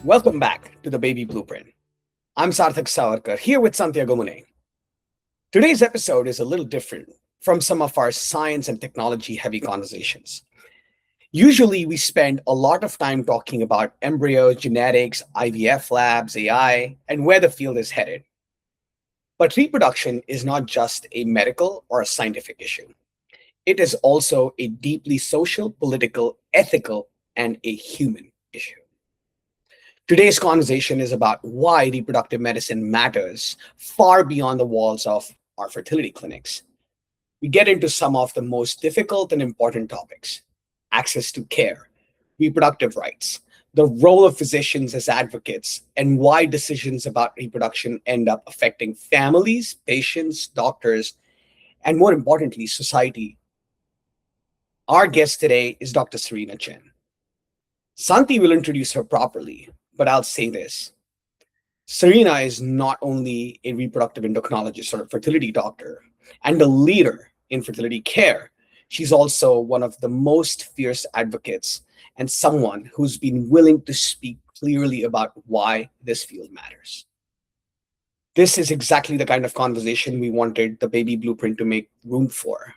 Welcome back to the Baby Blueprint. I'm Sarthak Sawarkar here with Santiago Munné. Today's episode is a little different from some of our science and technology heavy conversations. Usually we spend a lot of time talking about embryos, genetics, IVF labs, AI, and where the field is headed. But reproduction is not just a medical or a scientific issue. It is also a deeply social, political, ethical, and a human issue. Today's conversation is about why reproductive medicine matters far beyond the walls of our fertility clinics. We get into some of the most difficult and important topics: access to care, reproductive rights, the role of physicians as advocates, and why decisions about reproduction end up affecting families, patients, doctors, and more importantly, society. Our guest today is Dr. Serena Chen. Santi will introduce her properly, but I'll say this. Serena is not only a reproductive endocrinologist or a fertility doctor and a leader in fertility care, she's also one of the most fierce advocates and someone who's been willing to speak clearly about why this field matters. This is exactly the kind of conversation we wanted the Baby Blueprint to make room for.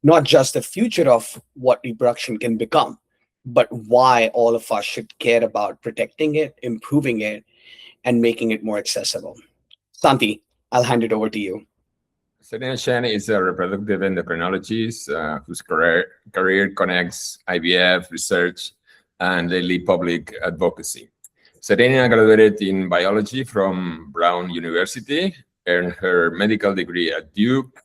Not just the future of what reproduction can become, but why all of us should care about protecting it, improving it, and making it more accessible. Santi, I'll hand it over to you. Serena Chen is a reproductive endocrinologist whose career connects IVF research and daily public advocacy. Serena graduated in biology from Brown University, earned her medical degree at Duke,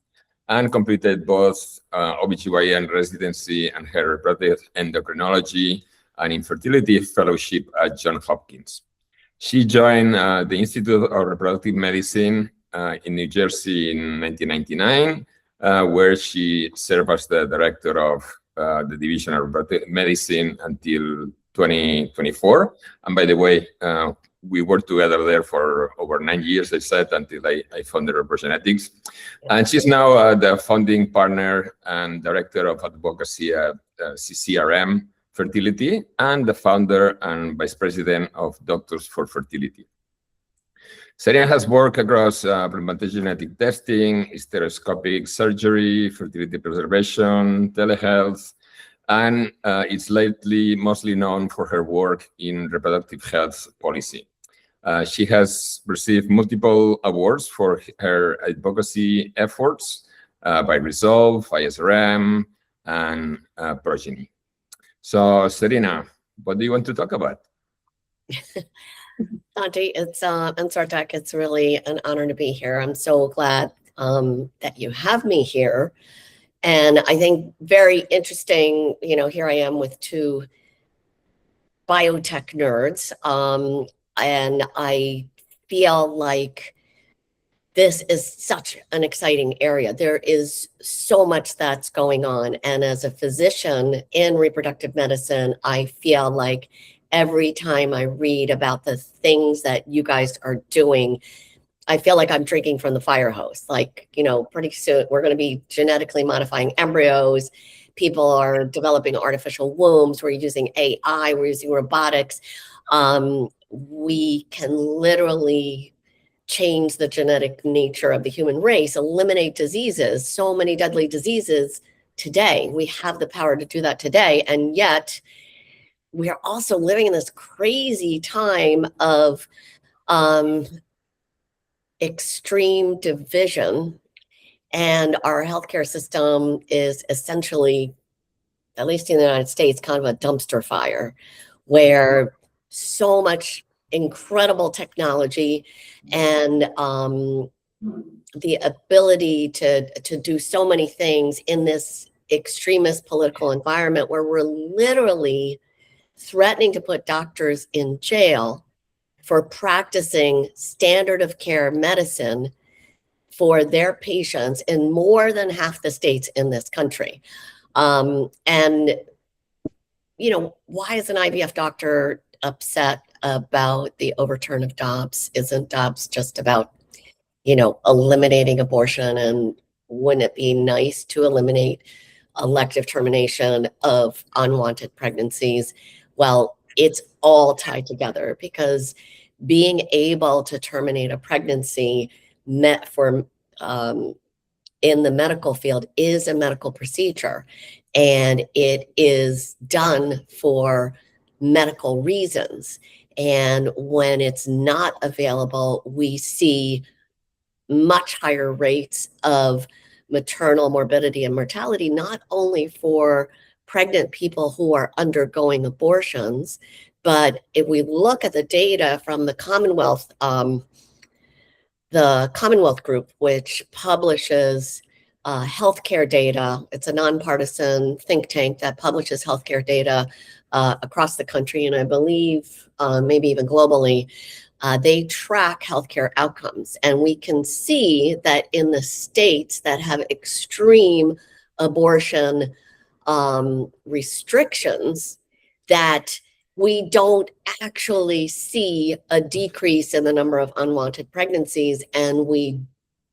and completed both OBGYN residency and her reproductive endocrinology and infertility fellowship at Johns Hopkins. She joined the Institute of Reproductive Medicine in New Jersey in 1999, where she served as the director of the Division of Reproductive Medicine until 2024. And by the way, we worked together there for over 9 years, I said, until I founded Reprogenetics. And she's now the founding partner and director of advocacy at CCRM Fertility and the founder and vice president of Doctors for Fertility. Serena has worked across implantation genetic testing, stereoscopic surgery, fertility preservation, telehealth, and it's lately mostly known for her work in reproductive health policy. She has received multiple awards for her advocacy efforts by Resolve, ISRM, and Progeny. So, Serena, what do you want to talk about? Santi, it's and Sarthak, it's really an honor to be here. I'm so glad that you have me here. And I think very interesting, here I am with two biotech nerds. And I feel like this is such an exciting area. There is so much that's going on. And as a physician in reproductive medicine, I feel like every time I read about the things that you guys are doing, I feel like I'm drinking from the fire hose. Like, pretty soon we're going to be genetically modifying embryos. People are developing artificial wombs. We're using AI. We're using robotics. We can literally change the genetic nature of the human race, eliminate diseases, so many deadly diseases today. We have the power to do that today. And yet we are also living in this crazy time of extreme division, and our healthcare system is essentially, at least in the United States, kind of a dumpster fire, where so much incredible technology and the ability to do so many things in this extremist political environment where we're literally threatening to put doctors in jail for practicing standard of care medicine for their patients in more than half the states in this country. And, why is an IVF doctor upset about the overturn of Dobbs? Isn't Dobbs just about, eliminating abortion? And wouldn't it be nice to eliminate elective termination of unwanted pregnancies? Well, it's all tied together, because being able to terminate a pregnancy met for in the medical field is a medical procedure, and it is done for medical reasons. And when it's not available, we see much higher rates of maternal morbidity and mortality, not only for pregnant people who are undergoing abortions, but if we look at the data from the Commonwealth Group, which publishes healthcare data. It's a nonpartisan think tank that publishes healthcare data across the country, and I believe maybe even globally. They track healthcare outcomes, and we can see that in the states that have extreme abortion restrictions, that we don't actually see a decrease in the number of unwanted pregnancies, and we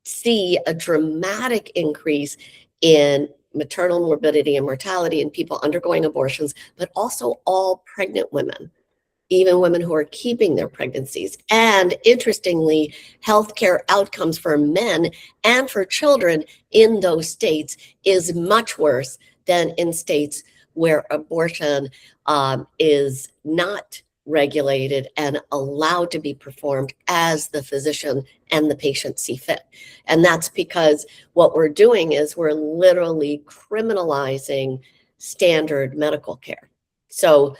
see a dramatic increase in maternal morbidity and mortality in people undergoing abortions, but also all pregnant women, even women who are keeping their pregnancies. And interestingly, healthcare outcomes for men and for children in those states is much worse than in states where abortion is not regulated and allowed to be performed as the physician and the patient see fit. And that's because what we're doing is we're literally criminalizing standard medical care. So,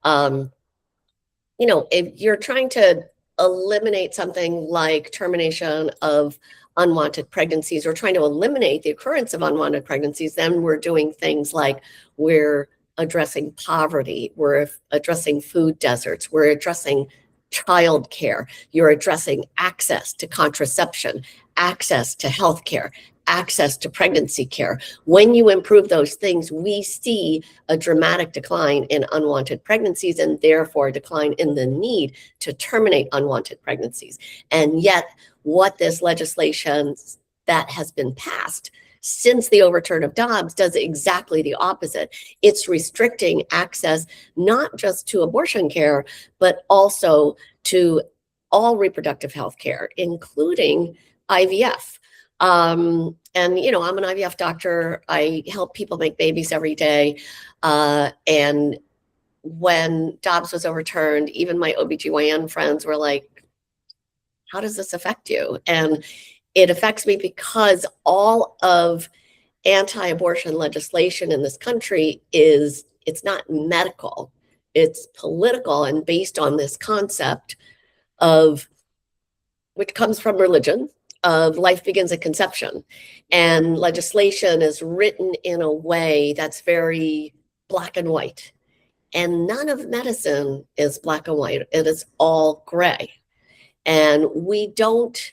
if you're trying to eliminate something like termination of unwanted pregnancies, or trying to eliminate the occurrence of unwanted pregnancies, then we're doing things like we're addressing poverty, we're addressing food deserts, we're addressing child care, you're addressing access to contraception, access to healthcare, access to pregnancy care. When you improve those things, we see a dramatic decline in unwanted pregnancies, and therefore a decline in the need to terminate unwanted pregnancies. And yet, what this legislation that has been passed since the overturn of Dobbs does exactly the opposite. It's restricting access not just to abortion care, but also to all reproductive health care, including IVF. I'm an IVF doctor. I help people make babies every day. And when Dobbs was overturned, even my OBGYN friends were like, how does this affect you? And it affects me because all of anti-abortion legislation in this country it's not medical, it's political, and based on this concept of, which comes from religion, of life begins at conception. And legislation is written in a way that's very black and white. And none of medicine is black and white. It is all gray. And we don't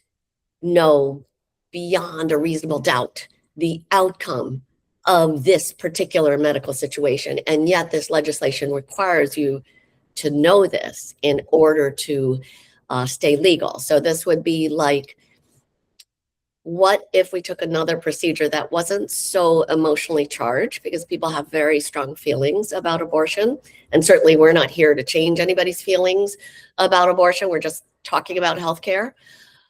know beyond a reasonable doubt the outcome of this particular medical situation. And yet this legislation requires you to know this in order to stay legal. So this would be like, what if we took another procedure that wasn't so emotionally charged, because people have very strong feelings about abortion. And certainly we're not here to change anybody's feelings about abortion. We're just talking about healthcare.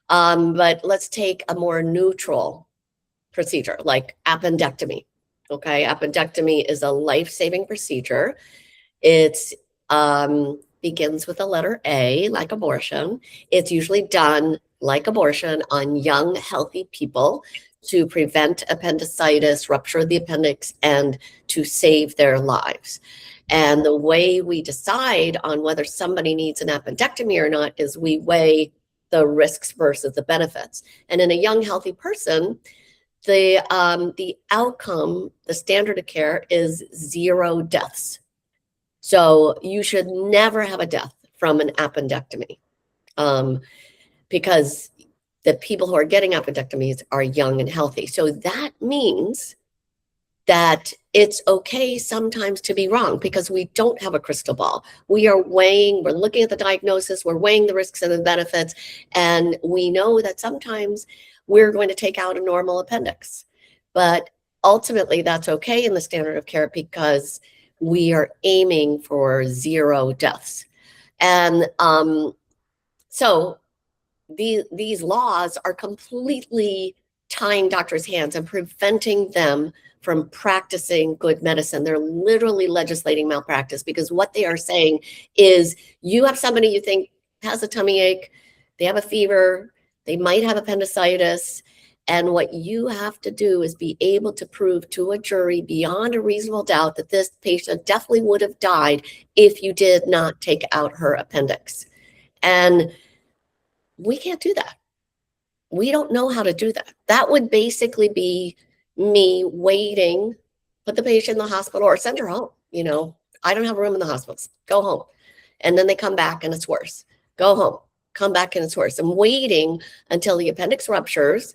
But let's take a more neutral procedure like appendectomy. Okay, appendectomy is a life-saving procedure. It's begins with the letter A, like abortion. It's usually done like abortion on young, healthy people to prevent appendicitis, rupture of the appendix, and to save their lives. And the way we decide on whether somebody needs an appendectomy or not is we weigh the risks versus the benefits. And in a young, healthy person, the outcome, the standard of care is 0 deaths. So you should never have a death from an appendectomy, because the people who are getting appendectomies are young and healthy. So that means that it's okay sometimes to be wrong, because we don't have a crystal ball. We're looking at the diagnosis, we're weighing the risks and the benefits, and we know that sometimes we're going to take out a normal appendix. But ultimately, that's okay in the standard of care, because we are aiming for 0 deaths. And so these laws are completely tying doctors' hands and preventing them from practicing good medicine. They're literally legislating malpractice, because what they are saying is, you have somebody you think has a tummy ache, they have a fever, they might have appendicitis, and what you have to do is be able to prove to a jury beyond a reasonable doubt that this patient definitely would have died if you did not take out her appendix. And we can't do that. We don't know how to do that. That would basically be me waiting, put the patient in the hospital, or send her home. You know, I don't have a room in the hospital. Go home. And then they come back and it's worse. Go home, come back and it's worse. I'm waiting until the appendix ruptures,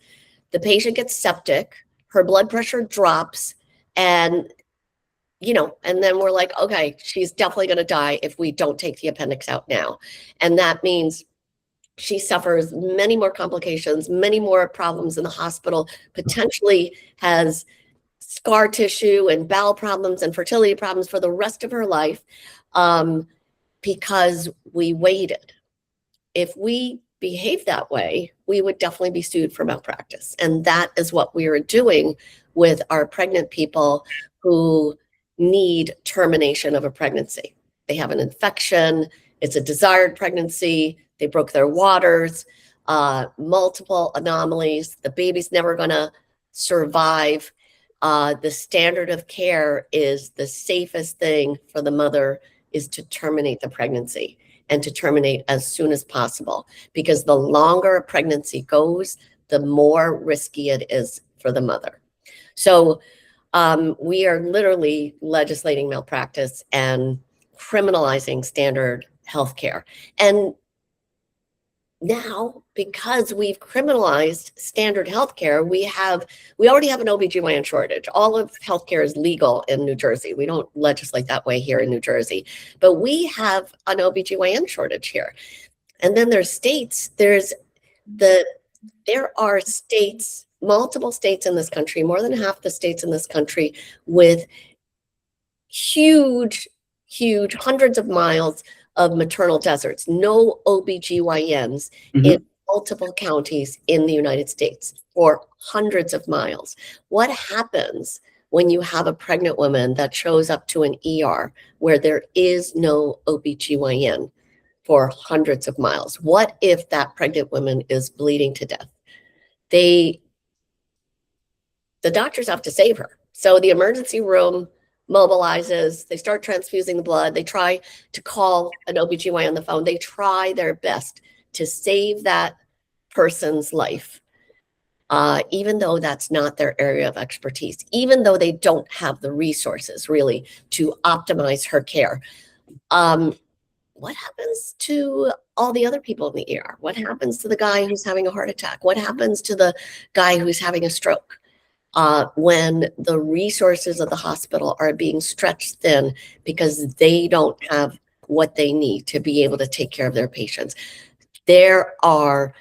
the patient gets septic, her blood pressure drops, and you know, and then we're like, okay, she's definitely going to die if we don't take the appendix out now. And that means she suffers many more complications, many more problems in the hospital, potentially has scar tissue and bowel problems and fertility problems for the rest of her life, because we waited. If we behave that way, we would definitely be sued for malpractice. And that is what we are doing with our pregnant people who need termination of a pregnancy. They have an infection, it's a desired pregnancy, they broke their waters, multiple anomalies, the baby's never gonna survive. The standard of care is the safest thing for the mother is to terminate the pregnancy, and to terminate as soon as possible, because the longer a pregnancy goes, the more risky it is for the mother. So we are literally legislating malpractice and criminalizing standard healthcare. And now, because we've criminalized standard healthcare, we already have an OBGYN shortage. All of healthcare is legal in New Jersey. We don't legislate that way here in New Jersey, but we have an OBGYN shortage here. And then there's states, there are states, multiple states in this country, more than half the states in this country, with huge hundreds of miles of maternal deserts, no OBGYNs in multiple counties in the United States for hundreds of miles. What happens when you have a pregnant woman that shows up to an ER where there is no OBGYN for hundreds of miles? What if that pregnant woman is bleeding to death? The doctors have to save her. So the emergency room mobilizes, they start transfusing the blood, they try to call an OBGYN on the phone, they try their best to save that person's life, even though that's not their area of expertise, even though they don't have the resources really to optimize her care. What happens to all the other people in the ER? What happens to the guy who's having a heart attack? What happens to the guy who's having a stroke? When the resources of the hospital are being stretched thin because they don't have what they need to be able to take care of their patients. There are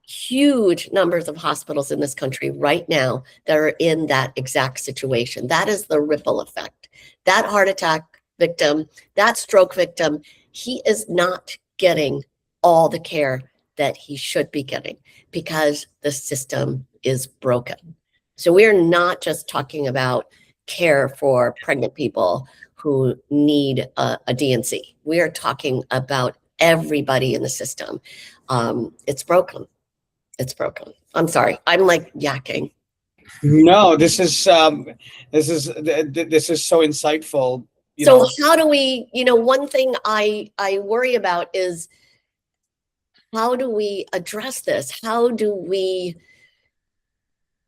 huge numbers of hospitals in this country right now that are in that exact situation. That is the ripple effect. That heart attack victim, that stroke victim, he is not getting all the care that he should be getting because the system is broken. So we're not just talking about care for pregnant people who need a DNC. We are talking about everybody in the system. It's broken. It's broken. I'm sorry. I'm like yakking. No, this is so insightful. So how do we, one thing I worry about is, how do we address this?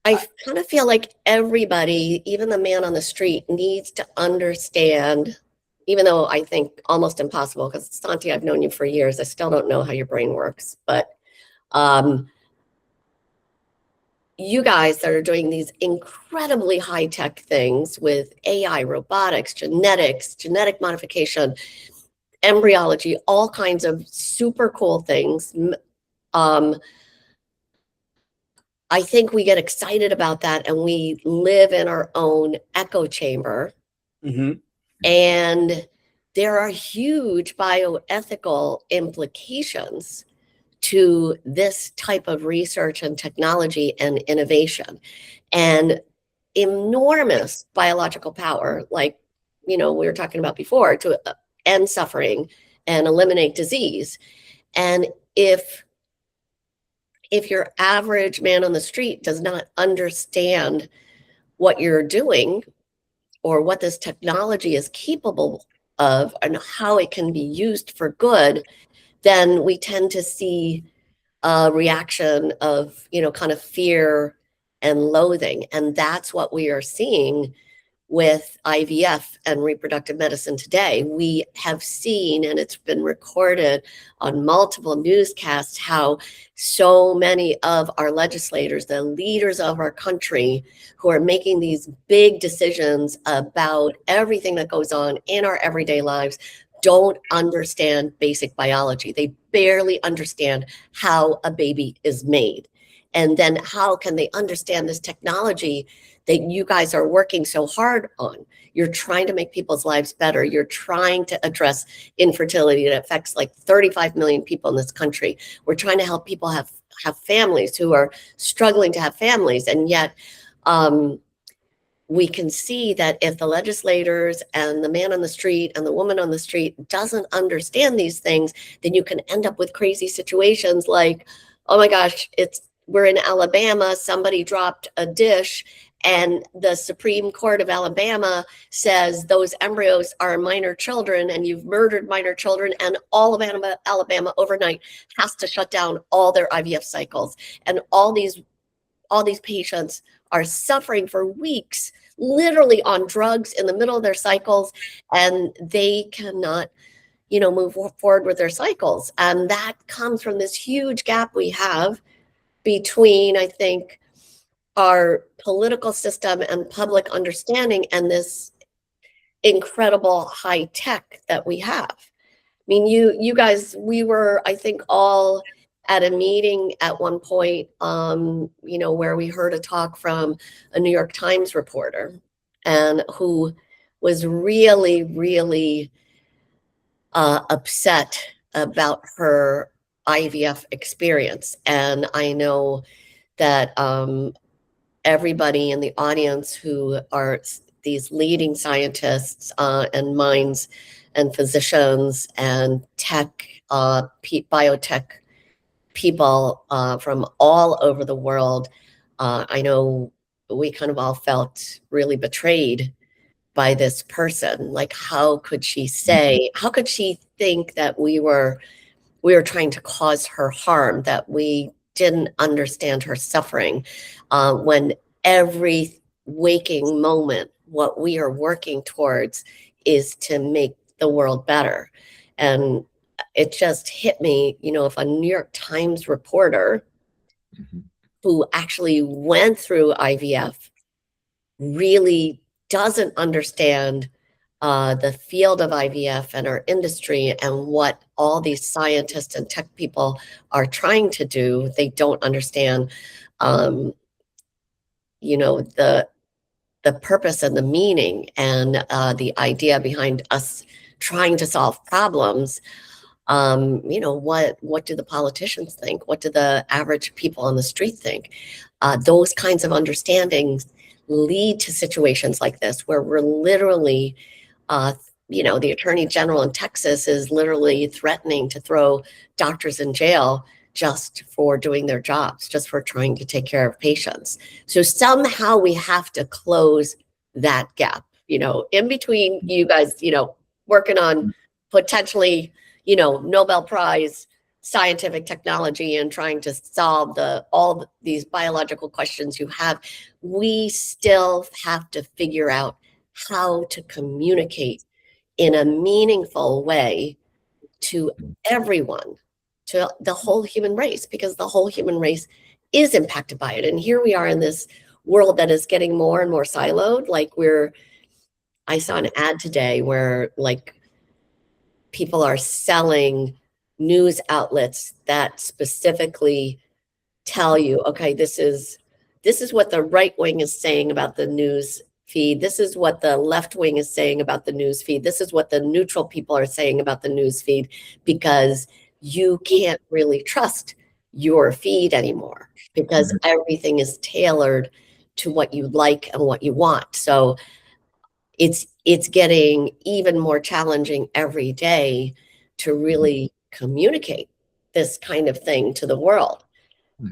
I kind of feel like everybody, even the man on the street, needs to understand, even though I think almost impossible, because Santi, I've known you for years. I still don't know how your brain works, but you guys that are doing these incredibly high-tech things with AI, robotics, genetics, genetic modification, embryology, all kinds of super cool things. I think we get excited about that and we live in our own echo chamber. And there are huge bioethical implications to this type of research and technology and innovation, and enormous biological power, like, we were talking about before, to end suffering and eliminate disease. And if your average man on the street does not understand what you're doing or what this technology is capable of and how it can be used for good, then we tend to see a reaction of, kind of fear and loathing. And that's what we are seeing with IVF and reproductive medicine today. We have seen, and it's been recorded on multiple newscasts, how so many of our legislators, the leaders of our country, who are making these big decisions about everything that goes on in our everyday lives, don't understand basic biology. They barely understand how a baby is made. And then how can they understand this technology that you guys are working so hard on? You're trying to make people's lives better. You're trying to address infertility that affects like 35 million people in this country. We're trying to help people have families who are struggling to have families. And yet we can see that if the legislators and the man on the street and the woman on the street doesn't understand these things, then you can end up with crazy situations like, oh my gosh, we're in Alabama, somebody dropped a dish, and the Supreme Court of Alabama says those embryos are minor children and you've murdered minor children, and all of Alabama overnight has to shut down all their IVF cycles. And all these patients are suffering for weeks, literally on drugs in the middle of their cycles, and they cannot, move forward with their cycles. And that comes from this huge gap we have between, I think, our political system and public understanding and this incredible high tech that we have. I mean, you guys, we were, I think, all at a meeting at one point, where we heard a talk from a New York Times reporter, and who was really, really upset about her IVF experience. And I know that everybody in the audience who are these leading scientists and minds and physicians and tech, biotech people from all over the world, I know we kind of all felt really betrayed by this person. Like, how could she think that we were trying to cause her harm, that we didn't understand her suffering, when every waking moment, what we are working towards is to make the world better. And it just hit me, if a New York Times reporter who actually went through IVF really doesn't understand the field of IVF and our industry and what all these scientists and tech people are trying to do. They don't understand, the purpose and the meaning and the idea behind us trying to solve problems. What do the politicians think? What do the average people on the street think? Those kinds of understandings lead to situations like this, where we're literally, the Attorney General in Texas is literally threatening to throw doctors in jail just for doing their jobs, just for trying to take care of patients. So somehow we have to close that gap, in between you guys, working on potentially, Nobel Prize scientific technology and trying to solve all these biological questions you have. We still have to figure out how to communicate in a meaningful way to everyone, to the whole human race, because the whole human race is impacted by it. And here we are in this world that is getting more and more siloed. Like, I saw an ad today where people are selling news outlets that specifically tell you, okay, this is what the right wing is saying about the news feed. This is what the left wing is saying about the news feed. This is what the neutral people are saying about the news feed, because you can't really trust your feed anymore because everything is tailored to what you like and what you want. So it's getting even more challenging every day to really communicate this kind of thing to the world.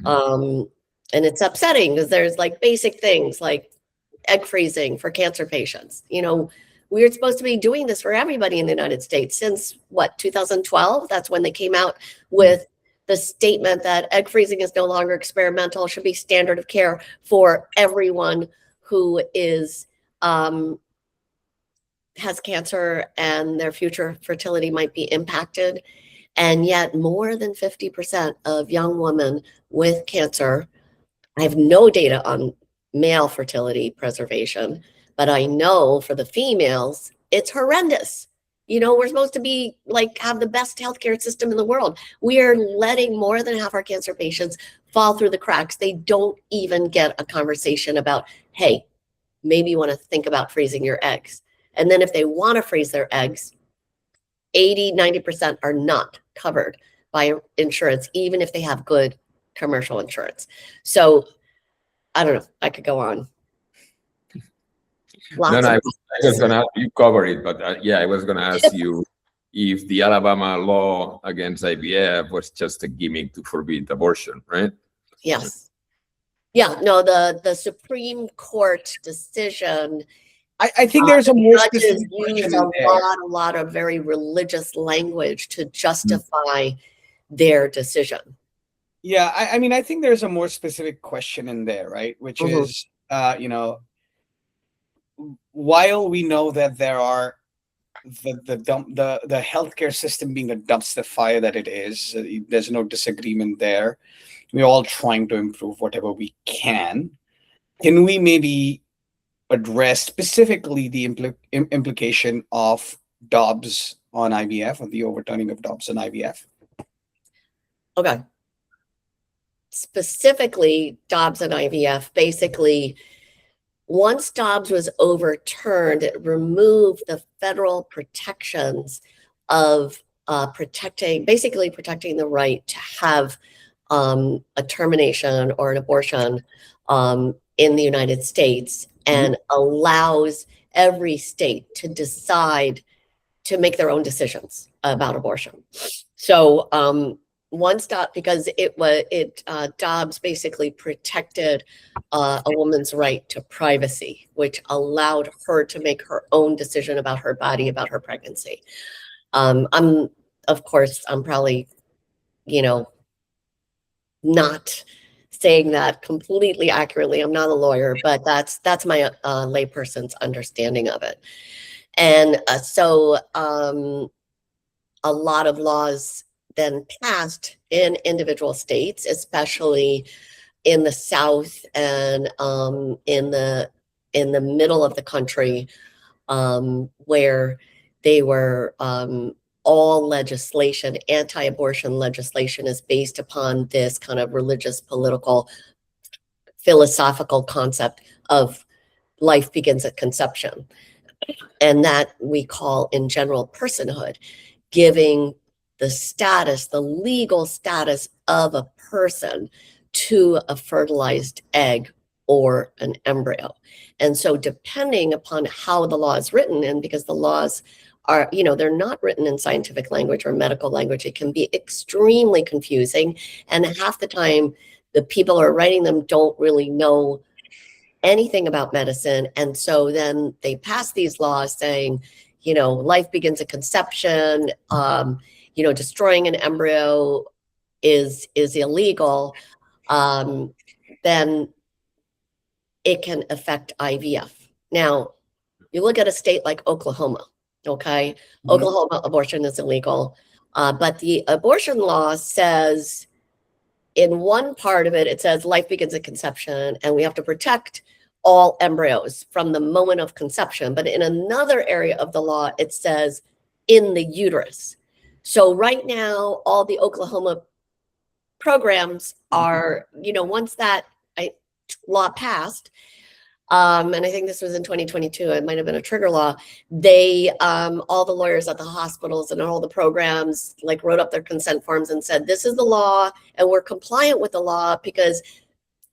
And it's upsetting because there's like basic things like egg freezing for cancer patients. You know, we're supposed to be doing this for everybody in the United States since what, 2012? That's when they came out with the statement that egg freezing is no longer experimental, should be standard of care for everyone who is has cancer and their future fertility might be impacted. And yet more than 50% of young women with cancer, I have no data on male fertility preservation, but I know for the females, it's horrendous. You know, we're supposed to be like, have the best healthcare system in the world. We are letting more than half our cancer patients fall through the cracks. They don't even get a conversation about, hey, maybe you want to think about freezing your eggs. And then if they want to freeze their eggs, 80–90% are not covered by insurance, even if they have good commercial insurance. So I don't know, I could go on. I was gonna, you covered it, but yeah, I was gonna ask you if the Alabama law against IVF was just a gimmick to forbid abortion, right? Yes. Yeah, no, the Supreme Court decision, I think there's a more judges specific use question a lot of very religious language to justify their decision. Yeah, I mean, I think there's a more specific question in there, right? Which is, you know, while we know that there are the healthcare system being a dumpster fire that it is, there's no disagreement there. We're all trying to improve whatever we can. Can we maybe address specifically the implication of Dobbs on IVF, or the overturning of Dobbs on IVF? Okay. Specifically, Dobbs and IVF, basically, once Dobbs was overturned, it removed the federal protections of basically protecting the right to have a termination or an abortion in the United States, and allows every state to decide to make their own decisions about abortion. So because Dobbs basically protected a woman's right to privacy, which allowed her to make her own decision about her body, about her pregnancy. I'm probably, you know, not saying that completely accurately. I'm not a lawyer, but that's my layperson's understanding of it. And so a lot of laws then passed in individual states, especially in the South and in the middle of the country, where they were all legislation, anti-abortion legislation, is based upon this kind of religious, political, philosophical concept of life begins at conception. And that we call in general personhood, giving the status, the legal status of a person to a fertilized egg or an embryo. And so depending upon how the law is written, and because the laws are, you know, they're not written in scientific language or medical language, it can be extremely confusing. And half the time, the people who are writing them don't really know anything about medicine. And so then they pass these laws saying, you know, life begins at conception, you know, destroying an embryo is illegal, then it can affect IVF. Now, you look at a state like Oklahoma, okay? Oklahoma, abortion is illegal, but the abortion law says, in one part of it, it says life begins at conception, and we have to protect all embryos from the moment of conception. But in another area of the law, it says in the uterus. So right now, all the Oklahoma programs are, you know, once that law passed, and I think this was in 2022, it might have been a trigger law. They, all the lawyers at the hospitals and all the programs like wrote up their consent forms and said, this is the law and we're compliant with the law because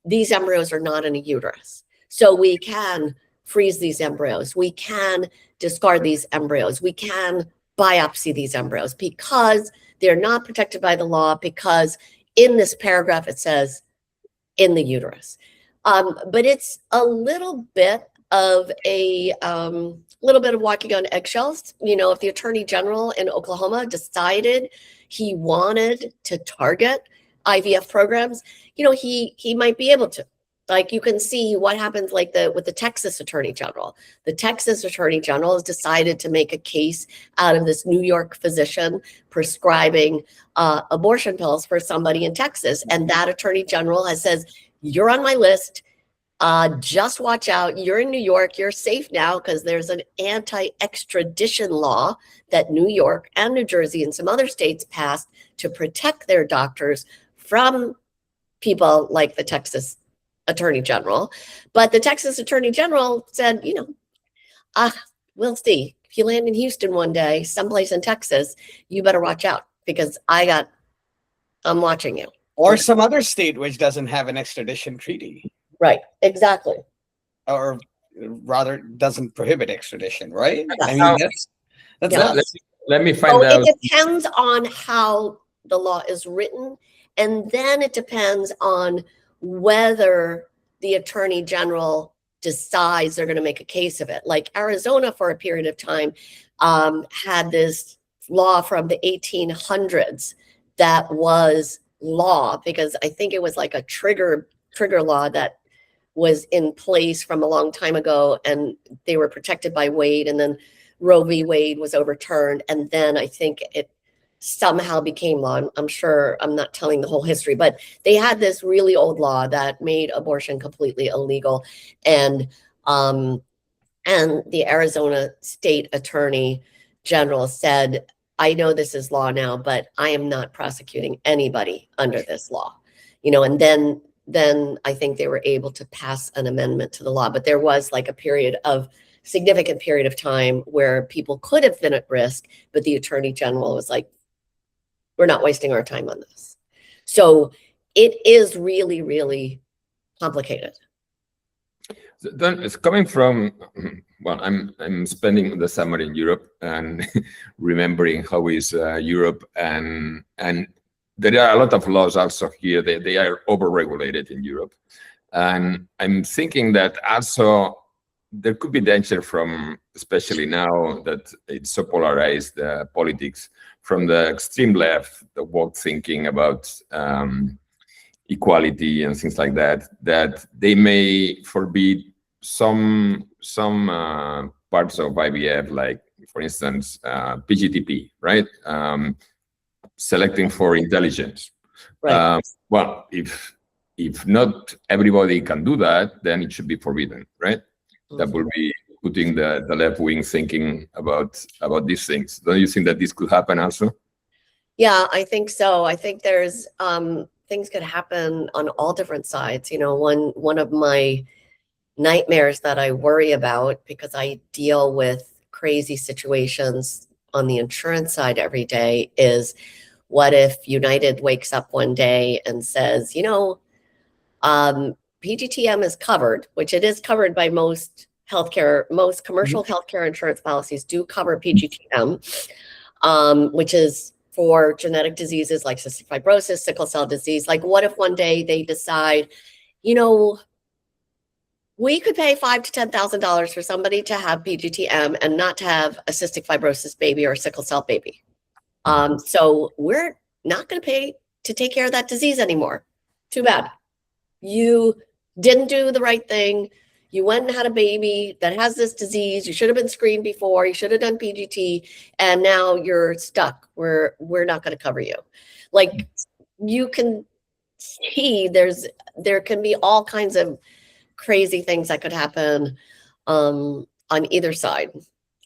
these embryos are not in a uterus. So we can freeze these embryos. We can discard these embryos. We can biopsy these embryos because they're not protected by the law, because in this paragraph it says in the uterus. But it's a little bit of walking on eggshells. You know, if the Attorney General in Oklahoma decided he wanted to target IVF programs, you know, he might be able to. Like, you can see what happens like with the Texas Attorney General. The Texas Attorney General has decided to make a case out of this New York physician prescribing abortion pills for somebody in Texas. And that Attorney General has says, you're on my list. Just watch out. You're in New York. You're safe now because there's an anti-extradition law that New York and New Jersey and some other states passed to protect their doctors from people like the Texas Attorney General. But the Texas Attorney General said, you know, we'll see. If you land in Houston one day, someplace in Texas, you better watch out because I'm watching you. Or some other state which doesn't have an extradition treaty. Right, exactly. Or rather doesn't prohibit extradition, right? Yes. I mean, that's Yeah. Let me find out. It depends on how the law is written, and then it depends on whether the Attorney General decides they're going to make a case of it. Like Arizona, for a period of time, had this law from the 1800s that was law, because I think it was like a trigger law that was in place from a long time ago, and they were protected by Wade, and then Roe v. Wade was overturned, and then I think it somehow became law. I'm sure I'm not telling the whole history, but they had this really old law that made abortion completely illegal, and the Arizona State Attorney General said, I know this is law now, but I am not prosecuting anybody under this law. You know, and then I think they were able to pass an amendment to the law. But there was like a significant period of time where people could have been at risk, but the Attorney General was like, we're not wasting our time on this. So it is really, really complicated. Then it's coming from, well, I'm spending the summer in Europe and remembering how is Europe, and there are a lot of laws also here. They are overregulated in Europe, and I'm thinking that also there could be danger from, especially now that it's so polarized, politics, from the extreme left, the woke thinking about equality and things like that, that they may forbid some parts of IVF, like, for instance, PGTP, right? Selecting for intelligence. Right. Well, if not everybody can do that, then it should be forbidden, right? Mm-hmm. That will be putting the left wing thinking about these things. Don't you think that this could happen also? Yeah, I think so. I think there's things could happen on all different sides. You know, one of my nightmares that I worry about, because I deal with crazy situations on the insurance side every day, is what if United wakes up one day and says, you know, PGTM is covered, which it is covered by most commercial healthcare insurance policies do cover PGTM, which is for genetic diseases like cystic fibrosis, sickle cell disease. Like, what if one day they decide, you know, we could pay $5,000 to $10,000 for somebody to have PGTM and not to have a cystic fibrosis baby or a sickle cell baby. So we're not going to pay to take care of that disease anymore. Too bad. You didn't do the right thing. You went and had a baby that has this disease. You should have been screened before. You should have done PGT, and now you're stuck. We're not going to cover you. Like, you can see there can be all kinds of crazy things that could happen on either side,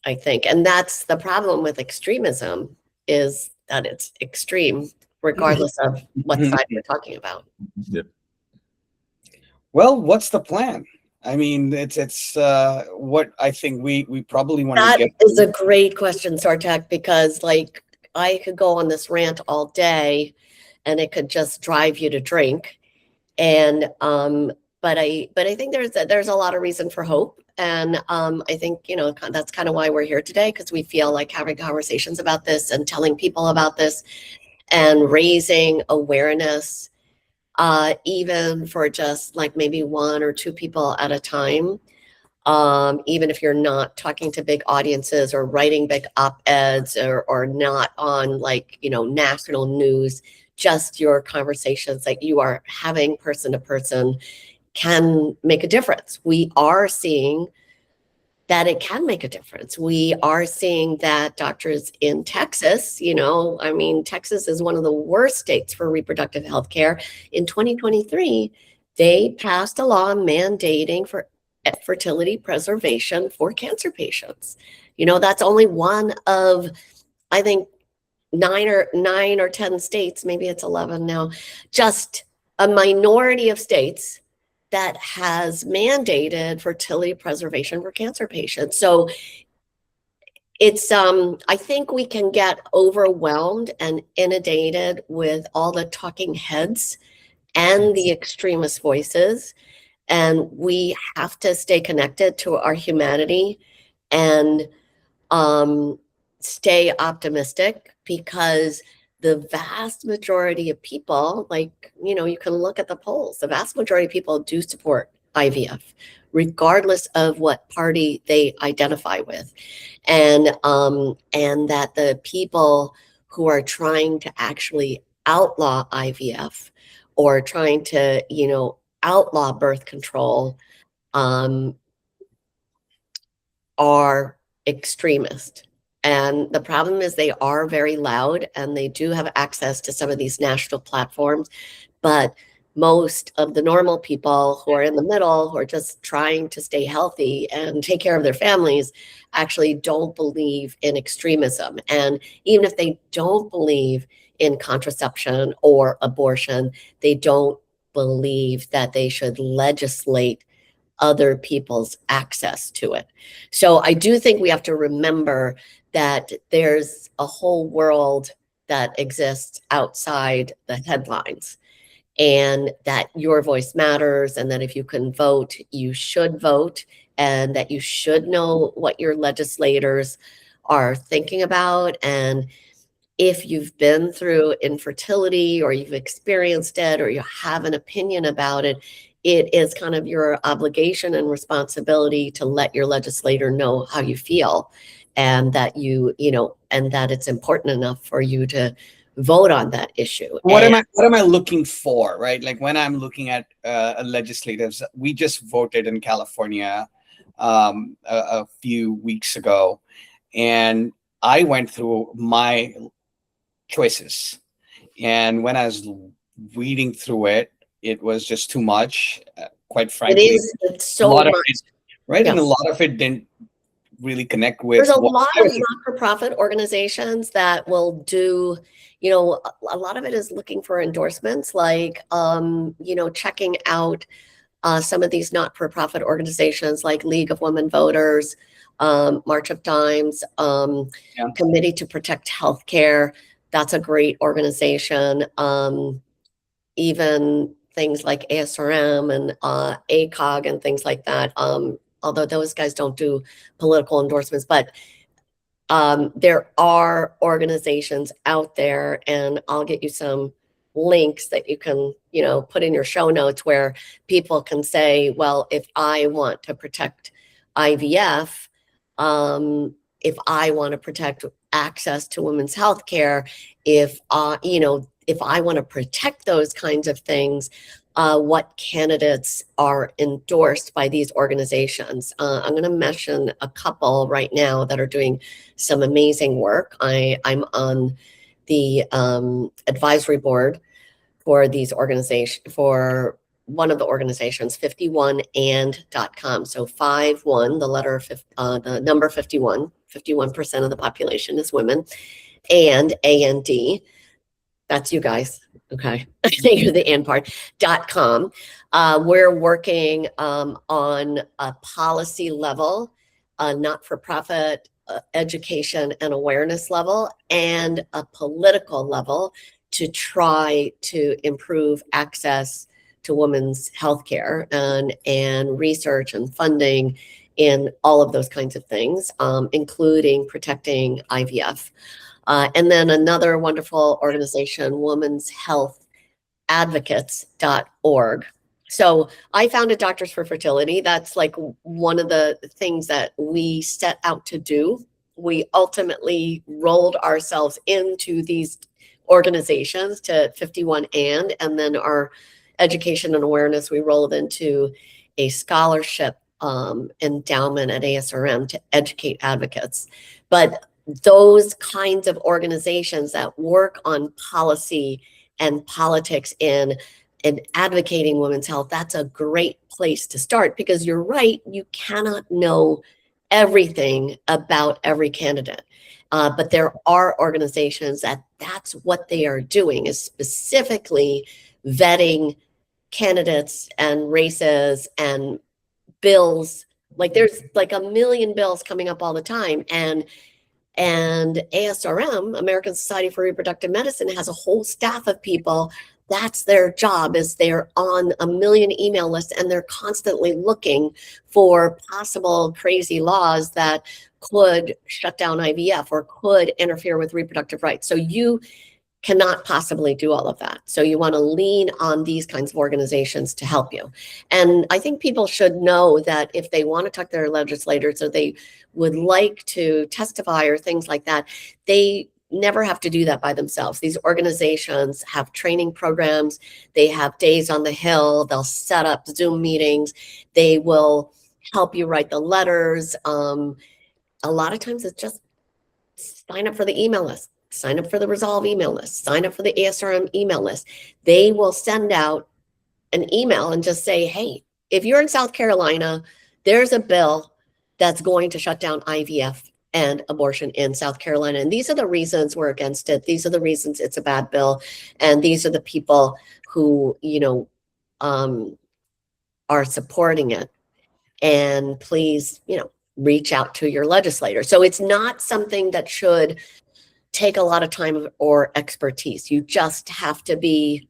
I think. And that's the problem with extremism, is that it's extreme regardless of what side we're talking about. Yep. Well, what's the plan? I mean, it's what I think we probably want to That get. is a great question, Sarthak, because like I could go on this rant all day and it could just drive you to drink. And but I think there's a lot of reason for hope. And I think, that's kind of why we're here today, because we feel like having conversations about this and telling people about this and raising awareness, even for just like maybe one or two people at a time. Even if you're not talking to big audiences or writing big op-eds or not on like, national news, just your conversations that you are having person to person can make a difference. We are seeing that it can make a difference. We are seeing that doctors in Texas, Texas is one of the worst states for reproductive health care. In 2023, they passed a law mandating for fertility preservation for cancer patients. That's only one of, I think, nine or 10 states, maybe it's 11 now, just a minority of states that has mandated fertility preservation for cancer patients. So it's I think we can get overwhelmed and inundated with all the talking heads and the extremist voices, and we have to stay connected to our humanity and stay optimistic, because the vast majority of people, like, you can look at the polls, the vast majority of people do support IVF, regardless of what party they identify with. And that the people who are trying to actually outlaw IVF or trying to, outlaw birth control, are extremist. And the problem is they are very loud and they do have access to some of these national platforms. But most of the normal people who are in the middle, who are just trying to stay healthy and take care of their families, actually don't believe in extremism. And even if they don't believe in contraception or abortion, they don't believe that they should legislate other people's access to it. So I do think we have to remember that there's a whole world that exists outside the headlines, and that your voice matters, and that if you can vote, you should vote, and that you should know what your legislators are thinking about. And if you've been through infertility or you've experienced it or you have an opinion about it, it is kind of your obligation and responsibility to let your legislator know how you feel, and that and that it's important enough for you to vote on that issue. What am I looking for, right? Like when I'm looking at legislatives, we just voted in California a few weeks ago, and I went through my choices, and when I was reading through it, it was just too much, quite frankly. It's so much. Right? Yes. And a lot of it didn't really connect with. There's a lot of not-for-profit organizations that will do, a lot of it is looking for endorsements, like, checking out some of these not-for-profit organizations like League of Women Voters, March of Dimes, Committee to Protect Healthcare. That's a great organization. Even things like ASRM and ACOG and things like that. Although those guys don't do political endorsements, but there are organizations out there, and I'll get you some links that you can, put in your show notes, where people can say, well, if I want to protect IVF, if I want to protect access to women's health care, if I want to protect those kinds of things, what candidates are endorsed by these organizations. I'm going to mention a couple right now that are doing some amazing work. I'm on the advisory board for these organizations, for one of the organizations, 51and.com. So 51, the number 51, 51% of the population is women, and A&D. That's you guys. Okay, you're the and part, .com. We're working on a policy level, not-for-profit education and awareness level, and a political level to try to improve access to women's healthcare and research and funding in all of those kinds of things, including protecting IVF. And then another wonderful organization, Women's Health Advocates.org. So I founded Doctors for Fertility. That's like one of the things that we set out to do. We ultimately rolled ourselves into these organizations to 51 and then our education and awareness, we rolled into a scholarship endowment at ASRM to educate advocates. But those kinds of organizations that work on policy and politics and advocating women's health, that's a great place to start, because you're right, you cannot know everything about every candidate. But there are organizations that's what they are doing, is specifically vetting candidates and races and bills. Like there's like a million bills coming up all the time. And ASRM, American Society for Reproductive Medicine, has a whole staff of people. That's their job, is they're on a million email lists, and they're constantly looking for possible crazy laws that could shut down IVF or could interfere with reproductive rights. So you cannot possibly do all of that. So you want to lean on these kinds of organizations to help you. And I think people should know that if they want to talk to their legislators or they would like to testify or things like that, they never have to do that by themselves. These organizations have training programs. They have days on the Hill. They'll set up Zoom meetings. They will help you write the letters. A lot of times it's just sign up for the email list. Sign up for the Resolve email list, sign up for the ASRM email list. They will send out an email and just say, hey, if you're in South Carolina, there's a bill that's going to shut down IVF and abortion in South Carolina. And these are the reasons we're against it. These are the reasons it's a bad bill. And these are the people who, are supporting it. And please, reach out to your legislator. So it's not something that should take a lot of time or expertise. You just have to be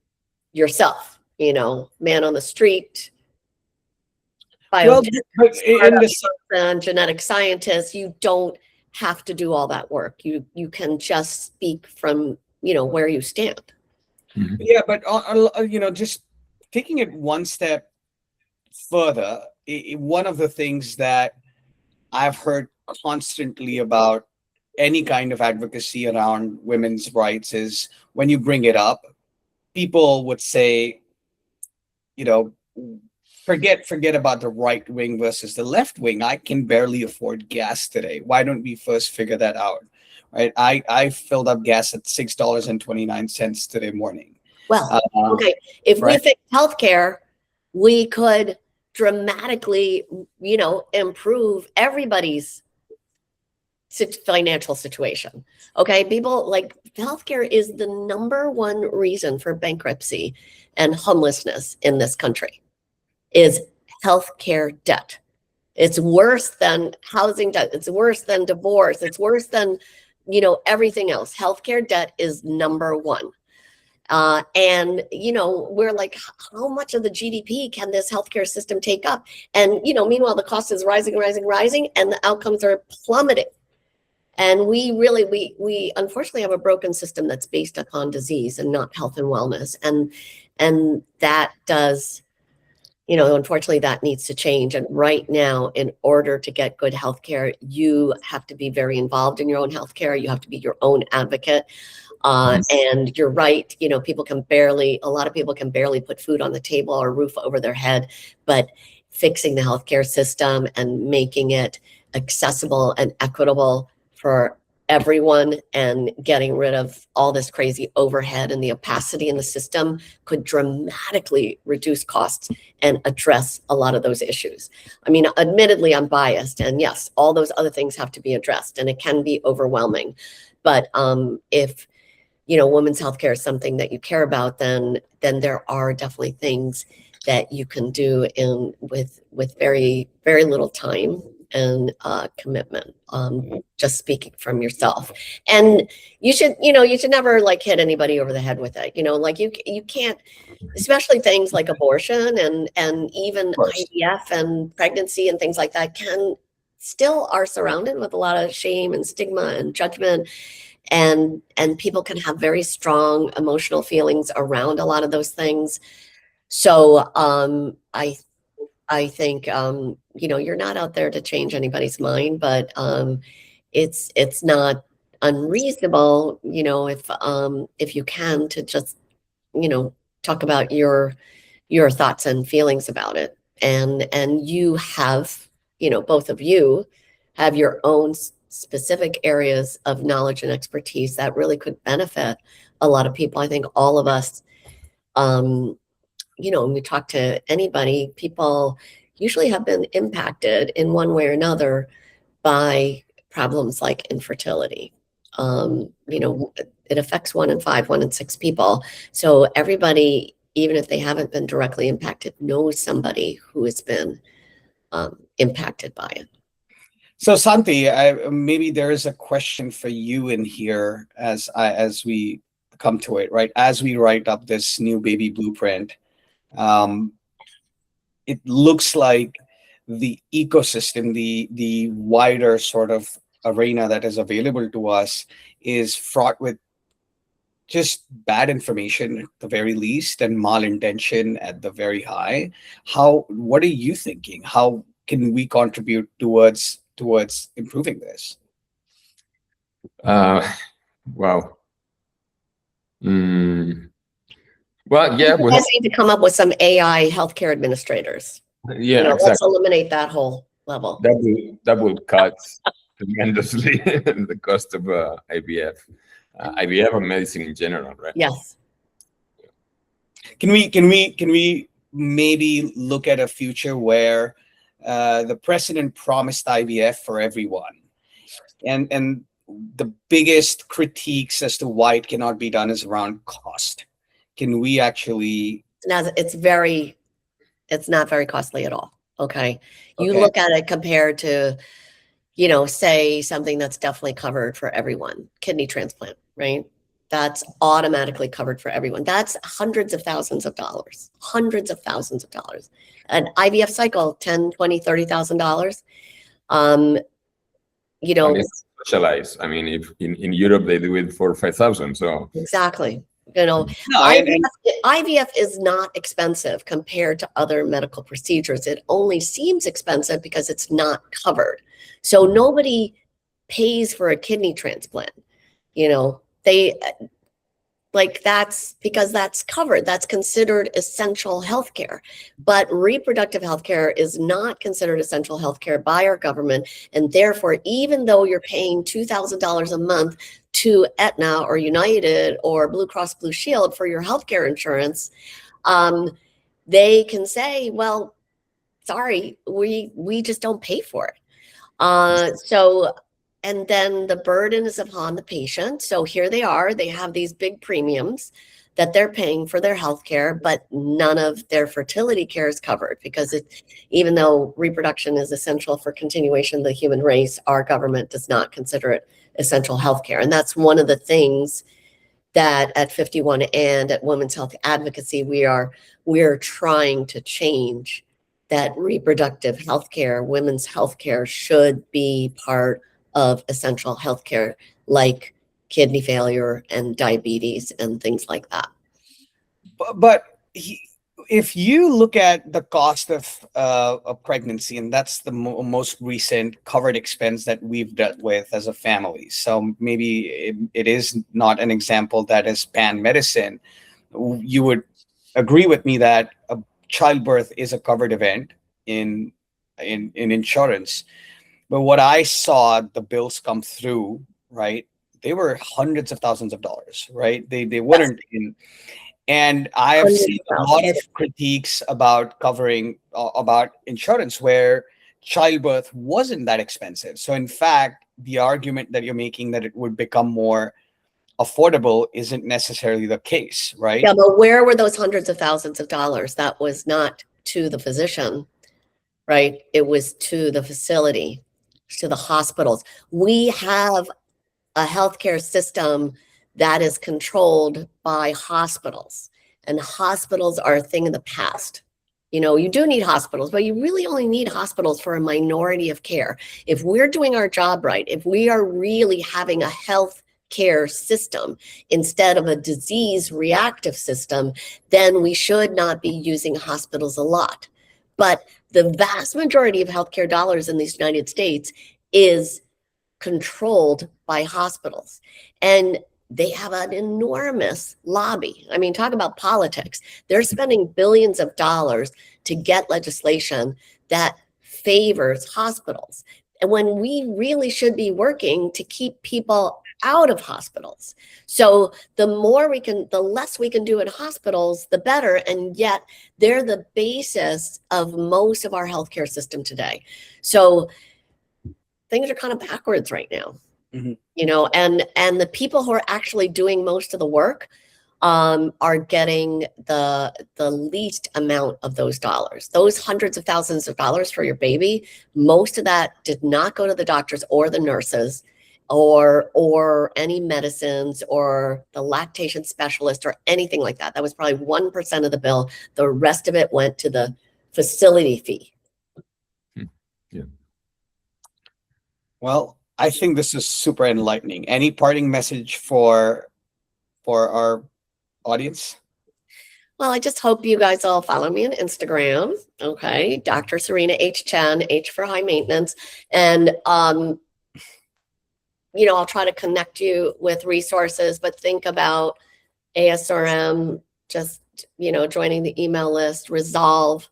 yourself, man on the street, Well, but in this, and genetic scientists. You don't have to do all that work. You can just speak from, where you stand. yeah, but just taking it one step further, one of the things that I've heard constantly about any kind of advocacy around women's rights is when you bring it up, people would say, forget about the right wing versus the left wing. I can barely afford gas today. Why don't we first figure that out? Right? I filled up gas at $6.29 today morning. Well, okay. If we fix healthcare, we could dramatically, improve everybody's financial situation. Okay, people, like, healthcare is the number one reason for bankruptcy and homelessness in this country, is healthcare debt. It's worse than housing debt. It's worse than divorce. It's worse than, everything else. Healthcare debt is number one. And, we're like, how much of the GDP can this healthcare system take up? And, meanwhile, the cost is rising, and the outcomes are plummeting. And we unfortunately have a broken system that's based upon disease and not health and wellness. And that does, unfortunately, that needs to change. And right now, in order to get good healthcare, you have to be very involved in your own healthcare. You have to be your own advocate. And you're right, a lot of people can barely put food on the table or a roof over their head, but fixing the healthcare system and making it accessible and equitable for everyone and getting rid of all this crazy overhead and the opacity in the system could dramatically reduce costs and address a lot of those issues. I mean, admittedly, I'm biased, and yes, all those other things have to be addressed, and it can be overwhelming. But if women's healthcare is something that you care about, then there are definitely things that you can do with very, very little time and commitment. Just speaking from yourself, and you should never like hit anybody over the head with it. Like you can't, especially things like abortion and even IVF and pregnancy and things like that still are surrounded with a lot of shame and stigma and judgment. And people can have very strong emotional feelings around a lot of those things. So I think you're not out there to change anybody's mind, but it's not unreasonable, if you can, to just talk about your thoughts and feelings about it. And you have, both of you have your own specific areas of knowledge and expertise that really could benefit a lot of people. I think all of us, when we talk to anybody, people usually have been impacted in one way or another by problems like infertility. It affects 1 in 5, 1 in 6 people. So everybody, even if they haven't been directly impacted, knows somebody who has been impacted by it. So Santi, maybe there is a question for you in here as we come to it, right? As we write up this new baby blueprint, it looks like the ecosystem, the wider sort of arena that is available to us is fraught with just bad information at the very least and malintention at the very high. What are you thinking? How can we contribute towards improving this? Wow. Well, yeah, we need to come up with some AI healthcare administrators. Yeah, exactly. Let's eliminate that whole level. That will cut tremendously the cost of IVF. IVF and medicine in general, right? Yes. Can we maybe look at a future where the president promised IVF for everyone, and the biggest critiques as to why it cannot be done is around cost? Can we actually? Now it's not very costly at all. Okay. You look at it compared to, say something that's definitely covered for everyone, kidney transplant, right? That's automatically covered for everyone. That's hundreds of thousands of dollars. An IVF cycle, $10,000, $20,000, $30,000. Specialized. I mean, if in Europe they do it for 5,000, so exactly. No, IVF is not expensive compared to other medical procedures. It only seems expensive because it's not covered. So nobody pays for a kidney transplant. That's because that's covered. That's considered essential healthcare. But reproductive healthcare is not considered essential healthcare by our government. And therefore, even though you're paying $2,000 a month to Aetna or United or Blue Cross Blue Shield for your healthcare insurance, they can say, well, sorry, we just don't pay for it. And then the burden is upon the patient. So here they are, they have these big premiums that they're paying for their healthcare, but none of their fertility care is covered because even though reproduction is essential for continuation of the human race, our government does not consider it essential healthcare. And that's one of the things that at 51 and at Women's Health Advocacy, we're trying to change, that reproductive healthcare, women's healthcare should be part of essential healthcare, like kidney failure and diabetes and things like that. But if you look at the cost of a pregnancy, and that's the most recent covered expense that we've dealt with as a family, so maybe it is not an example that is pan medicine. You would agree with me that a childbirth is a covered event in insurance. But what I saw, the bills come through, right? They were hundreds of thousands of dollars, right? They weren't in. And I have seen a lot of critiques about covering about insurance where childbirth wasn't that expensive. So in fact, the argument that you're making that it would become more affordable isn't necessarily the case, right? Yeah, but where were those hundreds of thousands of dollars? That was not to the physician, right? It was to the facility, to the hospitals. We have a healthcare system that is controlled by hospitals, and hospitals are a thing of the past. You know, you do need hospitals, but you really only need hospitals for a minority of care. If we're doing our job right, if we are really having a health care system instead of a disease reactive system, then we should not be using hospitals a lot. But the vast majority of healthcare dollars in the United States is controlled by hospitals. And they have an enormous lobby. I mean, talk about politics. They're spending billions of dollars to get legislation that favors hospitals. And when we really should be working to keep people out of hospitals. So the less we can do in hospitals, the better. And yet they're the basis of most of our healthcare system today. So things are kind of backwards right now. Mm-hmm. You know, and the people who are actually doing most of the work are getting the least amount of those dollars. Those hundreds of thousands of dollars for your baby, most of that did not go to the doctors or the nurses or any medicines or the lactation specialist or anything like that. That was probably 1% of the bill. The rest of it went to the facility fee. Yeah. Well, I think this is super enlightening. Any parting message for our audience? Well, I just hope you guys all follow me on Instagram. Okay. Dr. Serena H. Chen, H for high maintenance. And, you know, I'll try to connect you with resources, but think about ASRM, just, you know, joining the email list, Resolve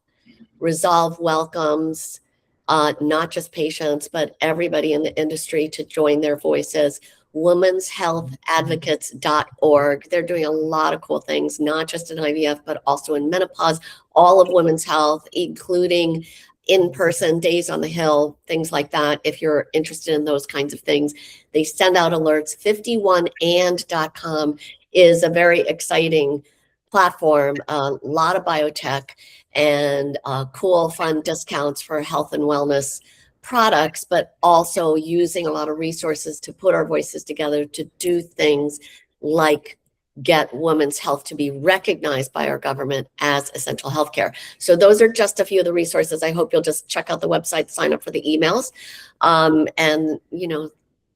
welcomes not just patients, but everybody in the industry to join their voices. womenshealthadvocates.org. They're doing a lot of cool things, not just in IVF, but also in menopause, all of women's health, including in-person days on the Hill, things like that. If you're interested in those kinds of things, they send out alerts. 51and.com is a very exciting platform, a lot of biotech and cool, fun discounts for health and wellness products, but also using a lot of resources to put our voices together to do things like get women's health to be recognized by our government as essential healthcare. So those are just a few of the resources. I hope you'll just check out the website, sign up for the emails, and, you know,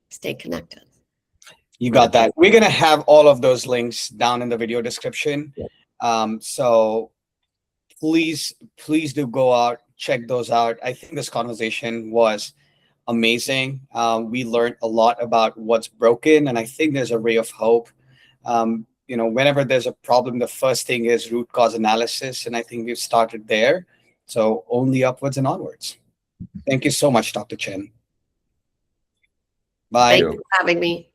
stay connected. You got that. We're going to have all of those links down in the video description. So please do go out, check those out. I think this conversation was amazing. We learned a lot about what's broken, and I think there's a ray of hope. You know, whenever there's a problem, the first thing is root cause analysis, and I think we've started there. So only upwards and onwards. Thank you so much, Dr. Chen. Bye. Thank you for having me.